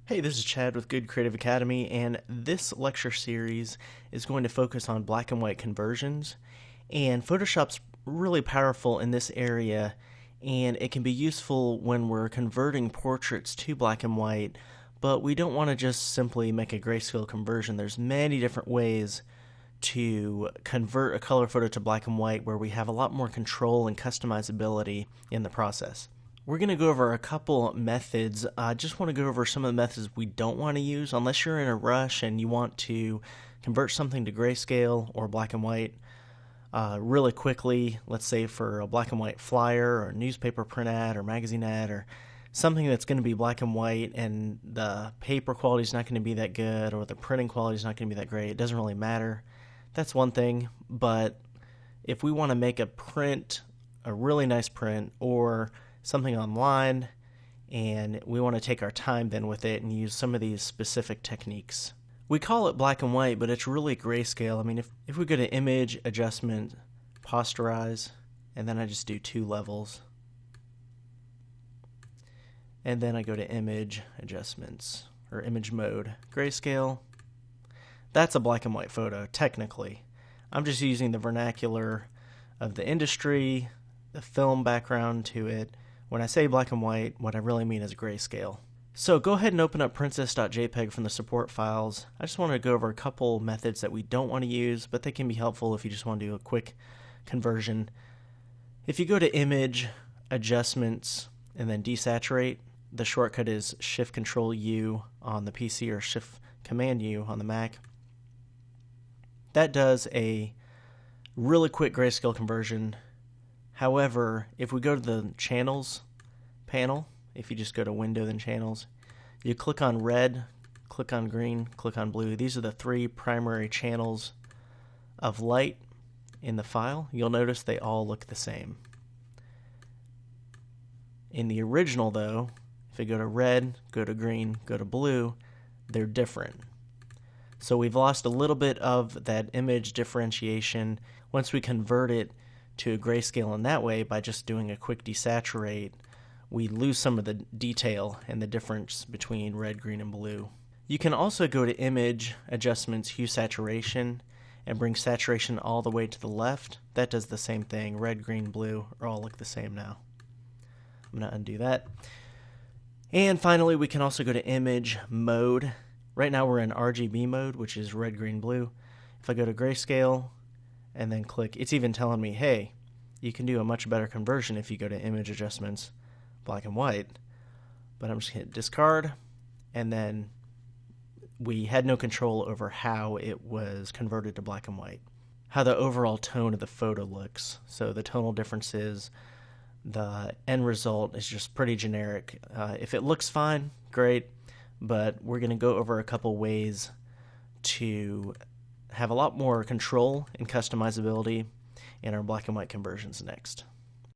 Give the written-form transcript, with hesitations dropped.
Hey, this is Chad with Good Creative Academy, and this lecture series is going to focus on black and white conversions. And Photoshop's really powerful in this area, and it can be useful when we're converting portraits to black and white, but we don't want to just simply make a grayscale conversion. There's many different ways to convert a color photo to black and white where we have a lot more control and customizability in the process. We're going to go over a couple methods. I just want to go over some of the methods we don't want to use unless you're in a rush and you want to convert something to grayscale or black and white really quickly. Let's say for a black and white flyer or newspaper print ad or magazine ad or something that's going to be black and white and the paper quality is not going to be that good or the printing quality is not going to be that great. It doesn't really matter. That's one thing. But if we want to make a print, a really nice print, or something online, and we want to take our time then with it and use some of these specific techniques. We call it black and white, but it's really grayscale. I mean, if we go to Image, Adjustment, Posterize, and then I just do 2 levels, and then I go to Image, Adjustments, or Image Mode, Grayscale, that's a black and white photo, technically. I'm just using the vernacular of the industry, the film background to it. When I say black and white, what I really mean is grayscale. So go ahead and open up princess.jpg from the support files. I just want to go over a couple methods that we don't want to use, but they can be helpful if you just want to do a quick conversion. If you go to Image, Adjustments, and then Desaturate, the shortcut is Shift-Control-U on the PC or Shift-Command-U on the Mac. That does a really quick grayscale conversion. However, if we go to the Channels panel, if you just go to Window then Channels, you click on red, click on green, click on blue. These are the 3 primary channels of light in the file. You'll notice they all look the same. In the original though, if you go to red, go to green, go to blue, they're different. So we've lost a little bit of that image differentiation. Once we convert it to a grayscale in that way by just doing a quick desaturate, we lose some of the detail and the difference between red, green, and blue. You can also go to Image, Adjustments, Hue Saturation, and bring saturation all the way to the left. That does the same thing. Red, green, blue are all look the same now. I'm going to undo that. And finally, we can also go to Image Mode. Right now we're in RGB mode, which is red, green, blue. If I go to grayscale, and then click, it's even telling me, hey, you can do a much better conversion if you go to Image Adjustments, black and white. But I'm just going to discard, and then we had no control over how it was converted to black and white. How the overall tone of the photo looks. So the tonal differences, the end result is just pretty generic. If it looks fine, great, but we're going to go over a couple ways to have a lot more control and customizability in our black and white conversions next.